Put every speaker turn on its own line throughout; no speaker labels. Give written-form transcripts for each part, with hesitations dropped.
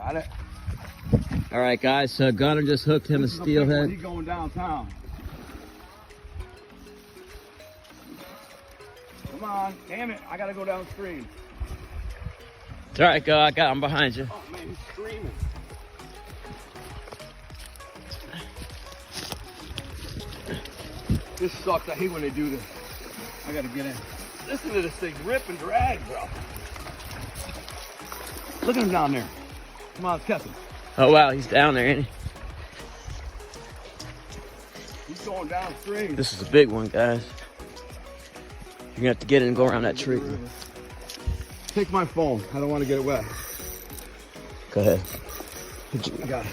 Got it.
All right, guys. So Gunner just hooked him a steelhead.
He's going downtown. Come on, damn it! I gotta go downstream.
It's all right, go. I'm behind you.
Oh man, he's screaming. This sucks. I hate when they do this. I gotta get in. Listen to this thing rip and drag, bro. Look at him down there. Come on, let's catch him.
Oh wow, he's down there, ain't he?
He's going downstream.
This is a big one, guys. You're gonna have to get in and go around that tree.
Take my phone. I don't want to get it wet.
Go ahead.
I got it.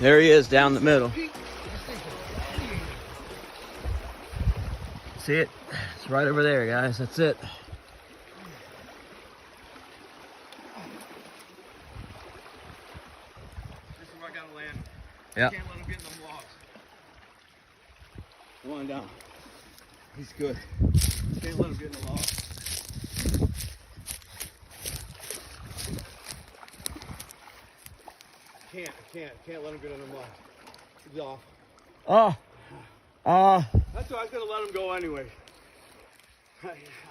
There he is down the middle. See it? It's right over there, guys. That's it.
This is where I gotta land.
Yeah.
Can't let him get in the logs. One down. He's good. Can't let him get in the logs. Can't let him get in the logs. He's off. That's why I was gonna let him go anyway.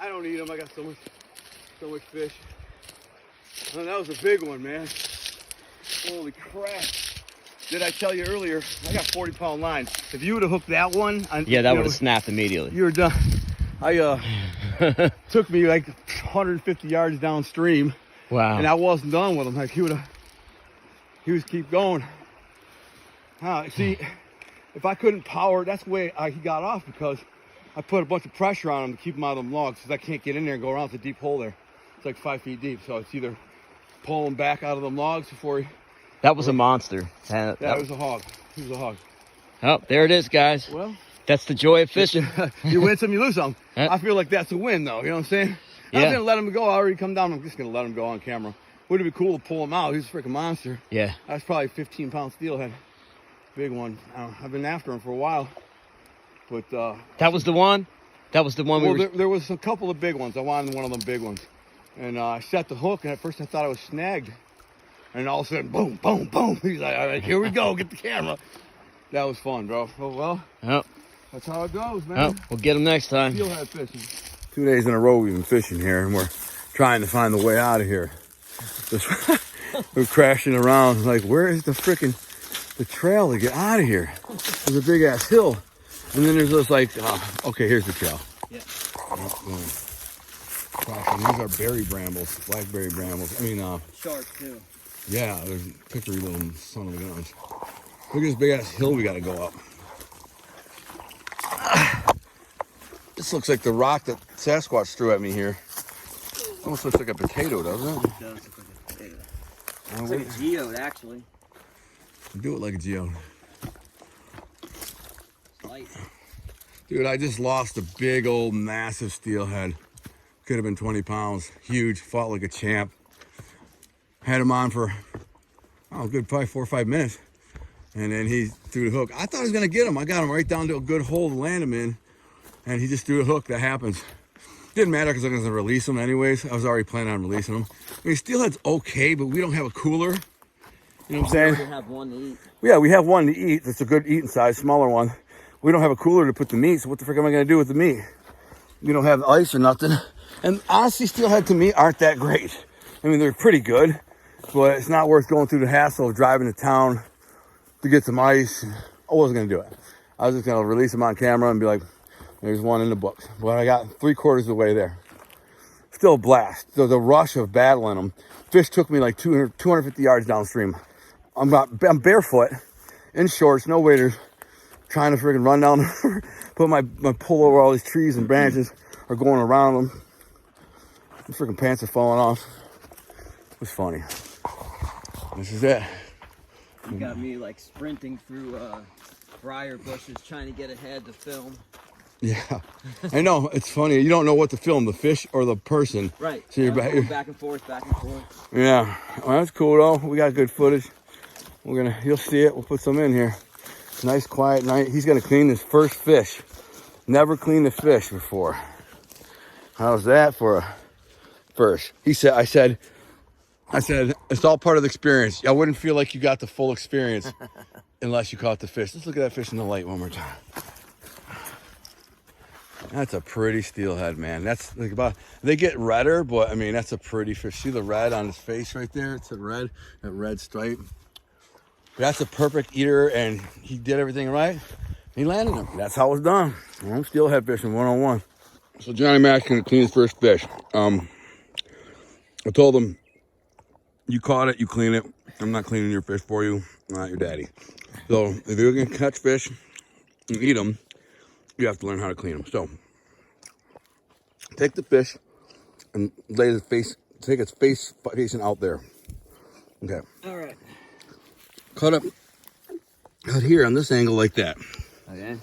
I don't need him. I got so much fish. Oh, that was a big one, man. Holy crap! Did I tell you earlier? I got 40-pound line. If you would have hooked that one,
Yeah, that would have snapped immediately.
You were done. Took me like 150 yards downstream.
Wow.
And I wasn't done with him. Like he was keep going. See, if I couldn't power, that's the way he got off, because I put a bunch of pressure on him to keep him out of them logs, because I can't get in there and go around. It's a deep hole there. It's like 5 feet deep. So it's either pull him back out of them logs before he...
That was a monster.
That was a hog. He was a hog.
Oh, there it is, guys.
Well,
that's the joy of fishing.
You win some, you lose some. I feel like that's a win, though. You know what I'm saying? I was going to let him go. I already come down. I'm just going to let him go on camera. Would it be cool to pull him out? He's a freaking monster.
Yeah.
That's probably 15-pound steelhead. Big one. I've been after him for a while. But
that was the one? That was the one
there was a couple of big ones. I wanted one of them big ones. And I set the hook, and at first I thought I was snagged. And all of a sudden, boom, boom, boom. He's like, all right, here we go. Get the camera. That was fun, bro. Oh, well.
Yep.
That's how it goes, man.
Oh, we'll get him next time.
Steelhead fishing. 2 days in a row we've been fishing here, and we're trying to find the way out of here. We're crashing around. Like, where is the trail to get out of here? There's a big-ass hill. And then there's this, like, okay, here's the trail.
Yeah.
These are berry brambles, blackberry brambles. I mean,
sharks, too.
Yeah, there's pickery little son of a guns. Look at this big-ass hill we got to go up. This looks like the rock that Sasquatch threw at me here. Almost looks like a potato, doesn't it?
It does look like a potato. It's like a geode, actually.
Do it like a geode.
It's light.
Dude, I just lost a big old massive steelhead. Could have been 20 pounds. Huge. Fought like a champ. Had him on for, good, probably 4 or 5 minutes. And then he threw the hook. I thought I was going to get him. I got him right down to a good hole to land him in. And he just threw a hook. That happens. Didn't matter because I was going to release him anyways. I was already planning on releasing him. I mean, steelhead's okay, but we don't have a cooler. You know what I'm saying?
We have one to eat.
Yeah, we have one to eat. That's a good eating size, smaller one. We don't have a cooler to put the meat, so what the frick am I going to do with the meat? We don't have ice or nothing. And honestly, steelhead to me aren't that great. I mean, they're pretty good, but it's not worth going through the hassle of driving to town to get some ice. I wasn't going to do it. I was just going to release them on camera and be like, there's one in the books. But I got 3/4 of the way there. Still a blast. So the rush of battling them. Fish took me like 250 yards downstream. I'm barefoot, in shorts, no waders, trying to freaking run down, put my pull over all these trees and branches are going around them. The freaking pants are falling off. It was funny. This is it.
You got me like sprinting through briar bushes trying to get ahead to film.
Yeah, I know. It's funny. You don't know what to film, the fish or the person.
Right.
So you're
back and forth, back and forth.
Yeah. Well, that's cool though. We got good footage. You'll see it. We'll put some in here. Nice quiet night. He's gonna clean his first fish. Never cleaned a fish before. How's that for a first? I said, I said, it's all part of the experience. I wouldn't feel like you got the full experience unless you caught the fish. Let's look at that fish in the light one more time. That's a pretty steelhead, man. That's like they get redder, but I mean, that's a pretty fish. See the red on his face right there? It's a red, that red stripe. That's a perfect eater, and he did everything right. He landed him. That's how it's done. I'm steelhead fishing 101. So Johnny Mack's gonna clean his first fish. I told him, you caught it, you clean it. I'm not cleaning your fish for you. I'm not your daddy. So if you're gonna catch fish and eat them, you have to learn how to clean them. So take the fish and lay the face, take its face facing out there. Okay.
All right.
Cut here on this angle like that.
Okay.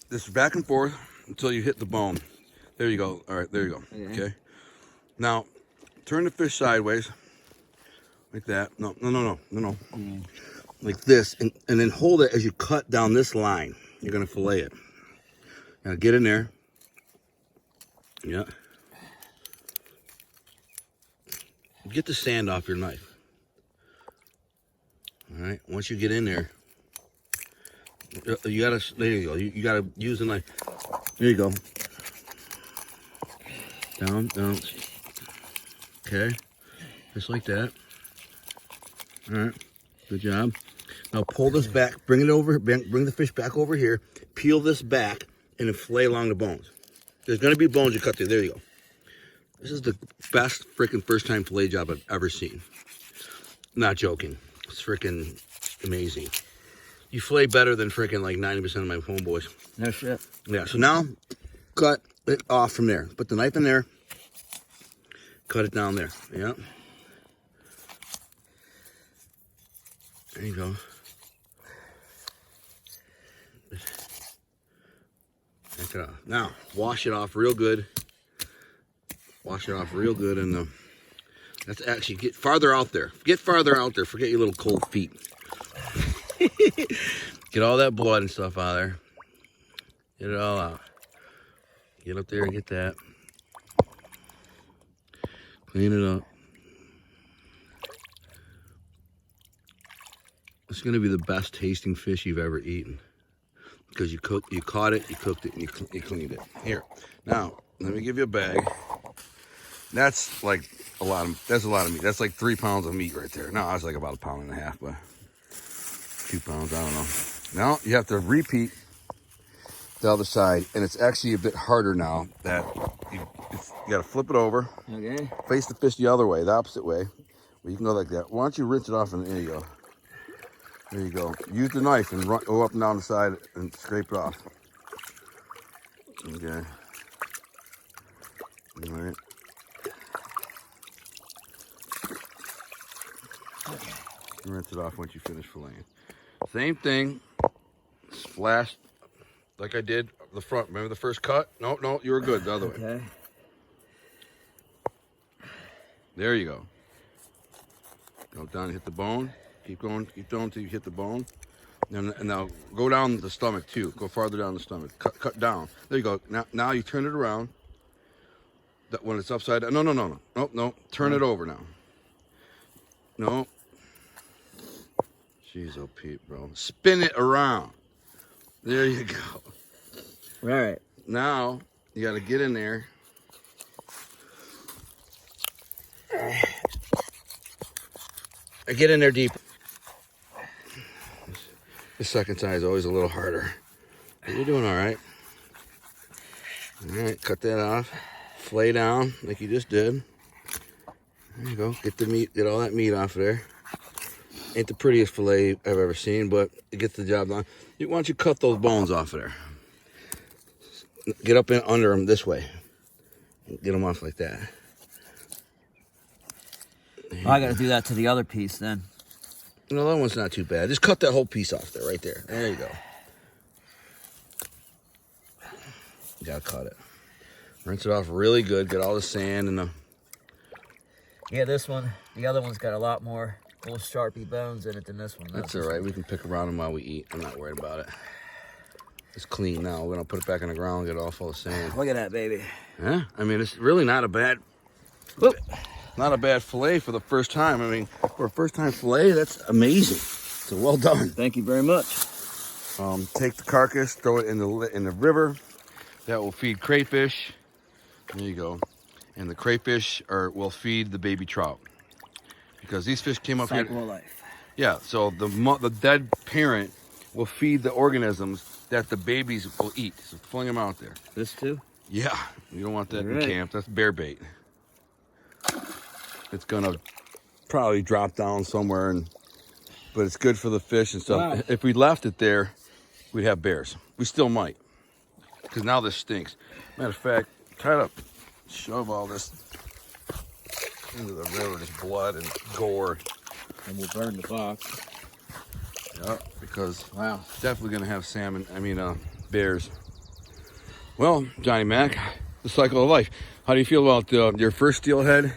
This back and forth until you hit the bone. There you go. All right, there you go. Okay. Now, turn the fish sideways like that. No. Like this, and then hold it as you cut down this line. You're gonna fillet it. Now get in there. Yeah. Get the sand off your knife. All right. Once you get in there, you gotta. There you go. You gotta use the knife. There you go. Down. Okay. Just like that. All right. Good job. Now pull this back. Bring it over. Bring the fish back over here. Peel this back and then fillet along the bones. There's gonna be bones you cut through. There you go. This is the best freaking first time fillet job I've ever seen. Not joking. It's freaking amazing. You fillet better than freaking like 90% of my homeboys.
No shit.
Yeah, so now cut it off from there. Put the knife in there. Cut it down there. Yeah. There you go. Take it off. Now, wash it off real good. Wash it off real good, and that's actually get farther out there. Get farther out there. Forget your little cold feet. Get all that blood and stuff out of there. Get it all out. Get up there and get that. Clean it up. It's gonna be the best tasting fish you've ever eaten because you caught it, you cooked it, and you cleaned it. Here, now let me give you a bag. That's like a lot of meat. That's like 3 pounds of meat right there. No, I was like about 1.5 pounds, but 2 pounds, I don't know. Now you have to repeat the other side, and it's actually a bit harder now that you got to flip it over.
Okay.
Face the fish the other way, the opposite way. Well, you can go like that. Why don't you rinse it off, and there you go. There you go. Use the knife and go up and down the side and scrape it off. Okay. All right. Okay. Rinse it off once you finish filleting. Same thing. Splash like I did the front. Remember the first cut? No, you were good. The other way.
Okay.
There you go. Go down and hit the bone. Keep going until you hit the bone. And now go down the stomach too. Go farther down the stomach. Cut down. There you go. Now you turn it around. That when it's upside down. No. Turn it over now. No. Jeez, oh Pete, bro. Spin it around. There you go.
All right.
Now you got to get in there. Get in there deep. The second side is always a little harder. But you're doing all right. All right, cut that off. Flay down like you just did. There you go. Get the meat, get all that meat off of there. Ain't the prettiest fillet I've ever seen, but it gets the job done. Why don't you cut those bones off of there? Get up in under them this way. Get them off like that.
Well, I got to do that to the other piece then.
No, that one's not too bad. Just cut that whole piece off there, right there. There you go. You gotta cut it. Rinse it off really good. Get all the sand and the...
Yeah, this one, the other one's got a lot more little sharpie bones in it than this one.
That's all right. We can pick around them while we eat. I'm not worried about it. It's clean now. We're gonna put it back in the ground and get it all full of sand.
Look at that, baby.
Yeah, I mean, it's really not a bad...
Whoop.
Not a bad fillet for the first time. I mean, for a first time fillet, that's amazing. So well done.
Thank you very much.
Take the carcass, throw it in the river. That will feed crayfish. There you go. And the crayfish will feed the baby trout. Because these fish came up
Cycle
here.
of life.
Yeah, so the dead parent will feed the organisms that the babies will eat. So fling them out there.
This too?
Yeah, you don't want that in
Right.
camp. That's bear bait. It's gonna probably drop down somewhere, but it's good for the fish and stuff.
Wow.
If we left it there, we'd have bears. We still might, because now this stinks. Matter of fact, try to shove all this into the river, this blood and gore.
And we'll burn the box.
Yeah, because
Wow.
it's definitely gonna have bears. Well, Johnny Mack, the cycle of life. How do you feel about your first steelhead?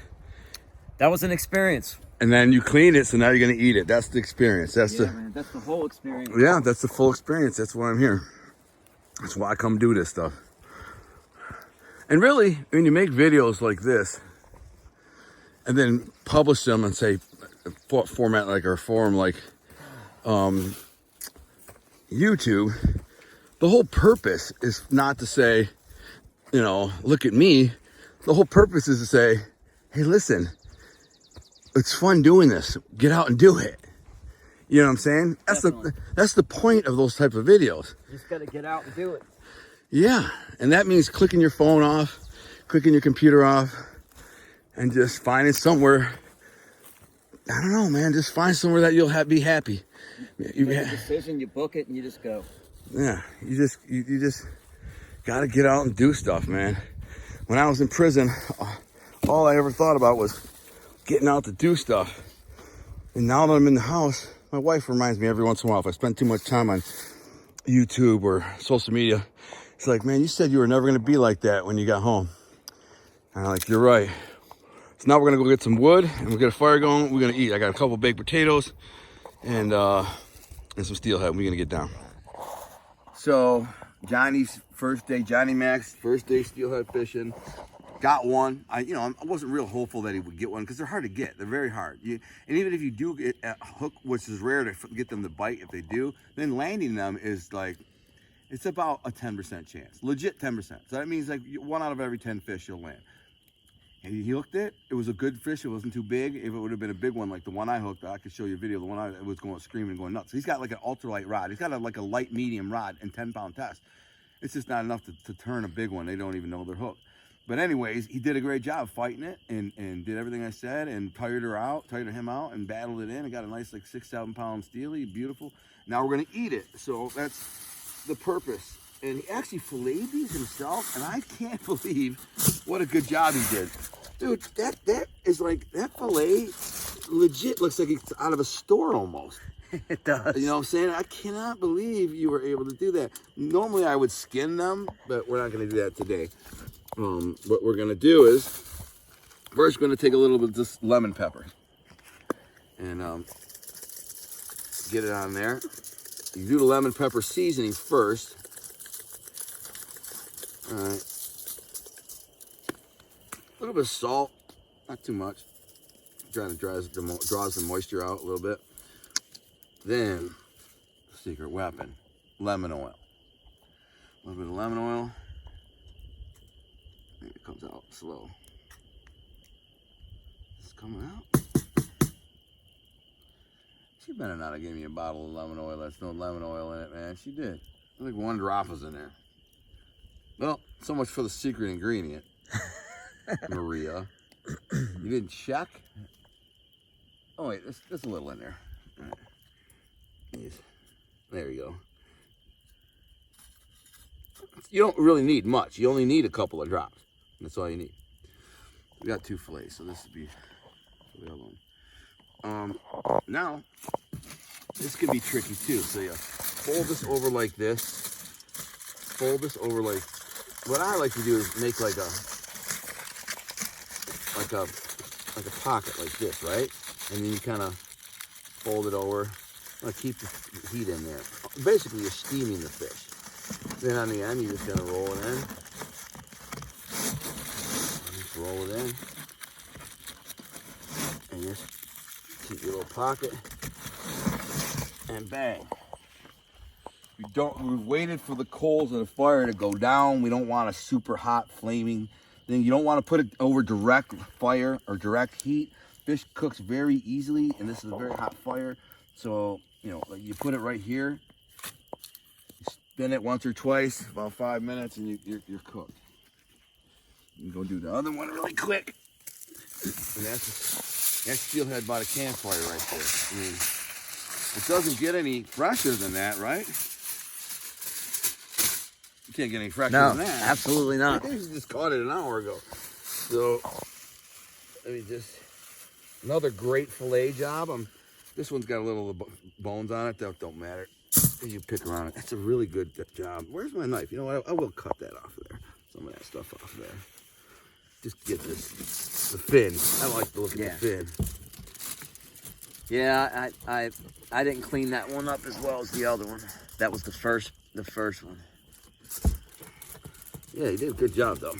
That was an experience.
And then you clean it, so now you're gonna eat it. That's the experience.
Yeah, man, that's the whole experience.
Yeah, that's the full experience. That's why I'm here. That's why I come do this stuff. And really, when you make videos like this, and then publish them and say format like or form like YouTube, the whole purpose is not to say, look at me. The whole purpose is to say, hey, listen, it's fun doing this. Get out and do it. You know what I'm saying? That's the point of those type of videos.
You just gotta get out and do it.
Yeah, and that means clicking your phone off, clicking your computer off, and just finding somewhere. I don't know, man. Just find somewhere that you'll be happy.
You make a decision, you book it, and you just go.
Yeah, you just gotta get out and do stuff, man. When I was in prison, all I ever thought about was getting out to do stuff. And now that I'm in the house, my wife reminds me every once in a while if I spend too much time on YouTube or social media. It's like, man, you said you were never gonna be like that when you got home. And I'm like, you're right. So now we're gonna go get some wood and we'll get a fire going. We're gonna eat. I got a couple baked potatoes and some steelhead. We're gonna get down. So Johnny's first day, Johnny Mack's first day steelhead fishing. Got one. I wasn't real hopeful that he would get one because they're hard to get. They're very hard. And even if you do get a hook, which is rare to get them to bite, if they do, then landing them is like, it's about a 10% chance, legit 10%. So that means like 1 out of every 10 fish you'll land. And he hooked it. It was a good fish. It wasn't too big. If it would have been a big one like the one I hooked, I could show you a video. The one I was going screaming and going nuts. So he's got like an ultralight rod. He's got like a light medium rod and 10-pound test. It's just not enough to turn a big one. They don't even know they're hooked. But anyways, he did a great job fighting it and did everything I said and tired him out and battled it in and got a nice like 6-7 pound steely, beautiful. Now we're gonna eat it. So that's the purpose. And he actually filleted these himself, and I can't believe what a good job he did. Dude, that is like, that fillet legit looks like it's out of a store almost.
It does.
You know what I'm saying? I cannot believe you were able to do that. Normally I would skin them, but we're not gonna do that today. What we're gonna do is, first we're gonna take a little bit of this lemon pepper and get it on there. You do the lemon pepper seasoning first. All right. A little bit of salt, not too much. Trying to draws the moisture out a little bit. Then, secret weapon, lemon oil. A little bit of lemon oil. Maybe it comes out slow. It's coming out. She better not have given me a bottle of lemon oil. That's no lemon oil in it, man. She did. I think 1 drop was in there. Well, so much for the secret ingredient, Maria. You didn't check? Oh wait, there's a little in there. All right. There you go. You don't really need much. You only need a couple of drops. That's all you need. We got 2 fillets, so this would be the other one. Now, this can be tricky too. So you fold this over like this. Fold this over like, what I like to do is make like a pocket like this, right? And then you kind of fold it over. Keep the heat in there. Basically, you're steaming the fish. Then on the end, you just gonna roll it in. Just roll it in. little pocket, and bang. We've waited for the coals of the fire to go down. We don't want a super hot flaming thing. You don't want to put it over direct fire or direct heat. Fish cooks very easily, and this is a very hot fire. So, you know, like you put it right here, you spin it once or twice, about 5 minutes, and you're cooked. You can go do the other one really quick. And that's steelhead by the campfire right there. I mean, it doesn't get any fresher than that, right? You can't get any fresher than that.
Absolutely not.
I think we just caught it an hour ago. So, let me just, another great fillet job. This one's got a little bones on it. That don't matter. You pick around it. That's a really good job. Where's my knife? You know what? I will cut that off of there. Some of that stuff off there. Just get the fin. I like to look at the fin.
Yeah, I didn't clean that one up as well as the other one. That was the first one.
Yeah, you did a good job though.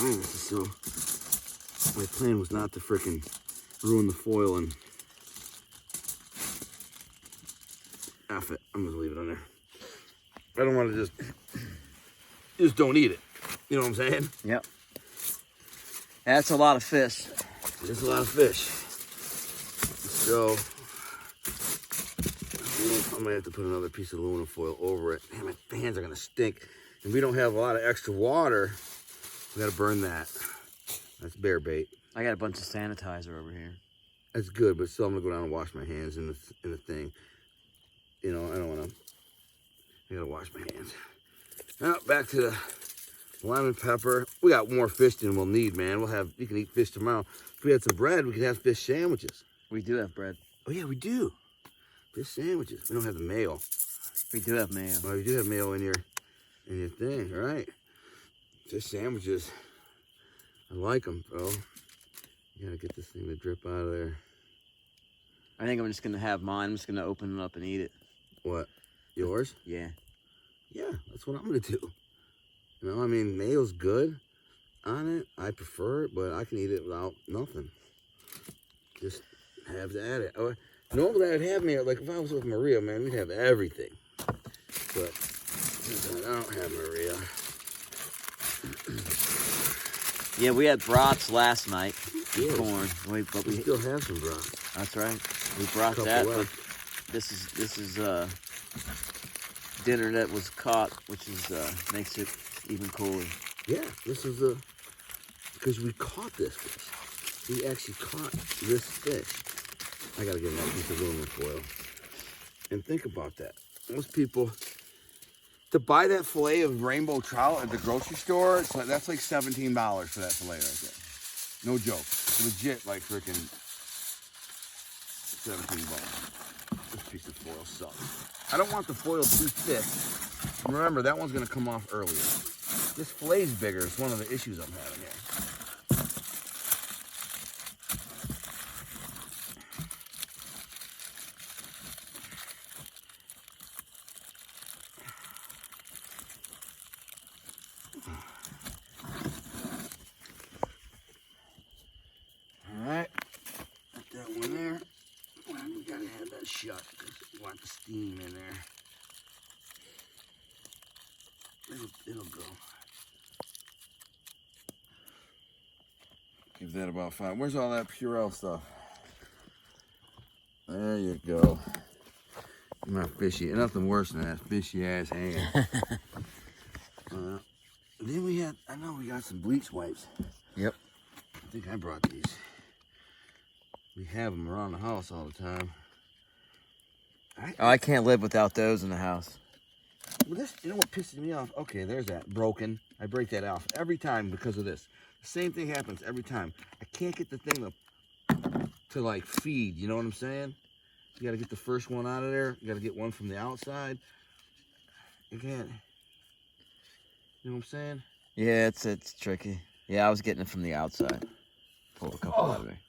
Alright, so my plan was not to frickin' ruin the foil and F it. I'm gonna leave it on there. I don't want to just don't eat it. You know what I'm saying?
Yep. That's a lot of fish.
There's a lot of fish. So I might have to put another piece of aluminum foil over it. Man, my hands are gonna stink. And we don't have a lot of extra water. We gotta burn that. That's bear bait.
I got a bunch of sanitizer over here.
That's good, but still I'm gonna go down and wash my hands in the thing. You know, I don't wanna. I gotta wash my hands. Now back to the lime and pepper. We got more fish than we'll need, man. You can eat fish tomorrow. If we had some bread, we could have fish sandwiches.
We do have bread.
Oh yeah, we do. Fish sandwiches. We don't have the mayo.
We do have mayo.
Well, you do have mayo in your thing, all right? Fish sandwiches. I like them, bro. You gotta get this thing to drip out of there.
I think I'm just gonna have mine. I'm just gonna open it up and eat it.
What? Yours?
Yeah.
Yeah, that's what I'm gonna do. You know, I mean, mayo's good on it. I prefer it, but I can eat it without nothing. Just have to add it. Normally I'd have mayo, like if I was with Maria, man, we'd have everything. But I don't have Maria.
Yeah, we had brats last night.
Yeah.
Corn.
But we still have some broth.
That's right. We brought that. But this is dinner that was caught, which is makes it even cooler.
Yeah, this is because we caught this fish. We actually caught this fish. I gotta get another piece of aluminum foil. And think about that. Most people, to buy that fillet of rainbow trout at the grocery store, that's like $17 for that fillet right there. No joke. Legit, like freaking 17 bucks. This piece of foil sucks. I don't want the foil too thick. Remember, that one's gonna come off earlier. This fillet's bigger. It's one of the issues I'm having here. Alright, put that one there. Well, we gotta have that shut because we want the steam in there. It'll go. Give that about 5. Where's all that Purell stuff? There you go. My fishy, nothing worse than that fishy ass hand. Then we had, I know we got some bleach wipes.
Yep.
I think I brought these. We have them around the house all the time.
I can't live without those in the house.
Well, this, you know what pisses me off? Okay, there's that. Broken. I break that off every time because of this. The same thing happens every time. I can't get the thing to like feed, you know what I'm saying? You gotta get the first one out of there. You gotta get one from the outside. You can't. You know what I'm saying?
Yeah, it's tricky. Yeah, I was getting it from the outside. Pulled a couple out of there.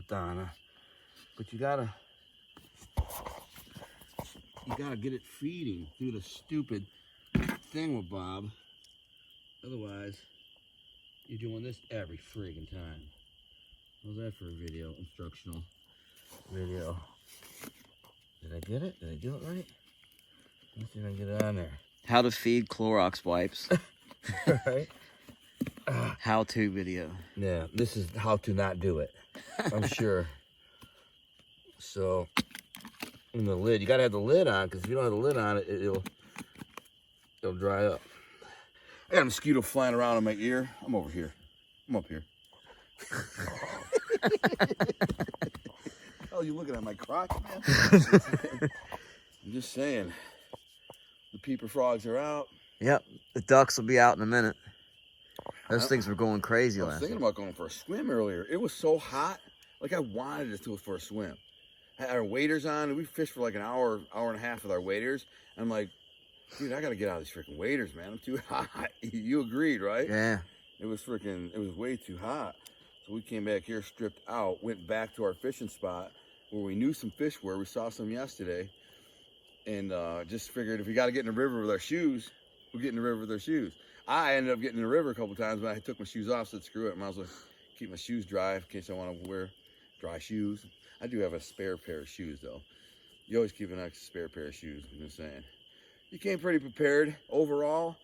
Donna. But you gotta get it feeding through the stupid thing with Bob. Otherwise, you're doing this every friggin' time. How's that for a video? Instructional video. Did I get it? Did I do it right? Let's see if I can get it on there.
How to feed Clorox wipes.
Right?
How-to video.
Yeah, this is how to not do it. I'm sure. So, in the lid, you gotta have the lid on, because if you don't have the lid on, it'll dry up. I got a mosquito flying around in my ear. I'm over here. I'm up here. Oh, you looking at my crotch, man? I'm just saying. The peeper frogs are out.
Yep, the ducks will be out in a minute. Those things were going crazy
I was
last
thinking
night.
about going for a swim earlier. It was so hot. Like, I wanted to do it for a swim. I had our waders on, and we fished for like an hour and a half with our waders. And I'm like, dude, I got to get out of these freaking waders, man. I'm too hot. You agreed, right?
Yeah.
It was way too hot. So we came back here, stripped out, went back to our fishing spot where we knew some fish were. We saw some yesterday. And just figured if we got to get in the river with our shoes, we'll get in the river with our shoes. I ended up getting in the river a couple times, but I took my shoes off, said screw it. Might as well keep my shoes dry in case I want to wear dry shoes. I do have a spare pair of shoes, though. You always keep an extra spare pair of shoes, I'm just saying. You came pretty prepared overall.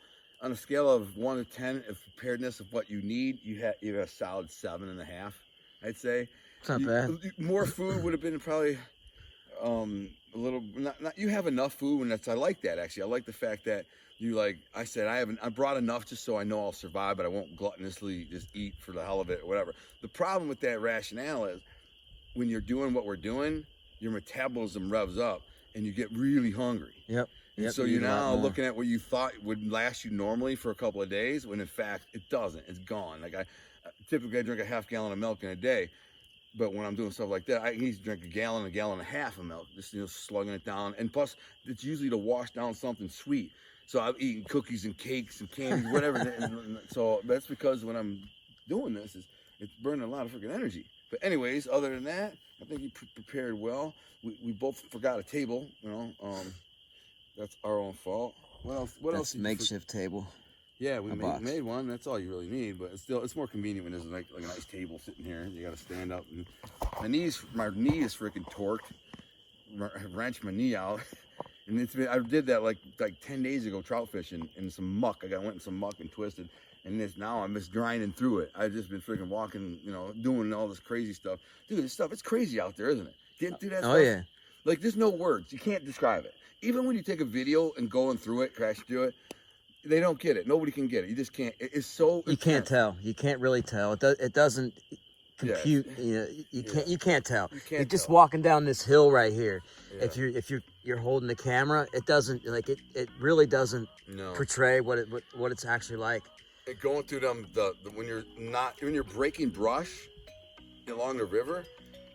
On a scale of 1 to 10 of preparedness of what you need, you have a solid 7.5, I'd say.
It's not bad.
More food would have been probably a little. Not you have enough food, and I like that actually. I like the fact that you I said I brought enough just so I know I'll survive, but I won't gluttonously just eat for the hell of it or whatever. The problem with that rationale is when you're doing what we're doing, your metabolism revs up and you get really hungry.
Yep.
And so you're now looking at what you thought would last you normally for a couple of days, when in fact it doesn't. It's gone. Like typically I drink a half gallon of milk in a day, but when I'm doing stuff like that, I need to drink a gallon and a half of milk, just slugging it down. And plus, it's usually to wash down something sweet. So I'm eating cookies and cakes and candies, whatever. And so that's because when I'm doing this, it's burning a lot of freaking energy. But anyways, other than that, I think you prepared well. We both forgot a table, that's our own fault. What else?
That's makeshift table.
Yeah, we made one. That's all you really need. But it's more convenient when there's like a nice table sitting here. You got to stand up. And my knee is freaking torqued. I wrenched my knee out. And I did that like 10 days ago trout fishing in some muck. Went in some muck and twisted. And now I'm just grinding through it. I've just been freaking walking, doing all this crazy stuff. Dude, this stuff, it's crazy out there, isn't it? Getting through that stuff.
Oh, yeah.
Like, there's no words. You can't describe it. Even when you take a video and going through it, crashing through it, they don't get it. Nobody can get it. You just can't. It's so.
You can't tell. You can't really tell. It doesn't compute.
Yeah.
You can't tell. You're just
tell.
walking down this hill right here.
Yeah.
If you're holding the camera, it doesn't it really doesn't portray what it's actually like.
And going through them, when you're breaking brush along the river,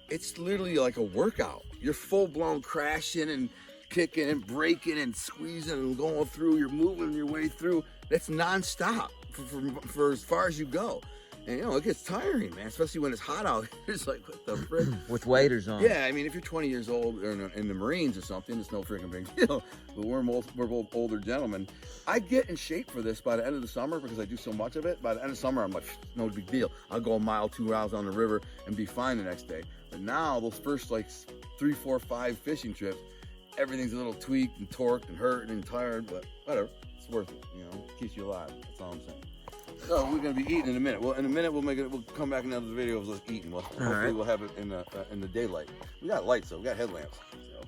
it's literally like a workout. You're full blown crashing and kicking and breaking and squeezing and going through. You're moving your way through. That's nonstop for as far as you go. And it gets tiring, man, especially when it's hot out. It's like, what the frick?
With waders on.
Yeah, I mean, if you're 20 years old or in the Marines or something, it's no freaking big deal. But we're both older gentlemen. I get in shape for this by the end of the summer because I do so much of it. By the end of summer, I'm like, no big deal. I'll go a mile, 2 miles on the river and be fine the next day. But now, those first 3, 4, 5 fishing trips, everyth's a little tweaked and torqued and hurt and tired, but whatever. It's worth it, It keeps you alive. That's all I'm saying. So we're gonna be eating in a minute. Well, in a minute we'll come back another video of us eating. Hopefully we'll have it in the daylight. We got lights though. We got headlamps. So.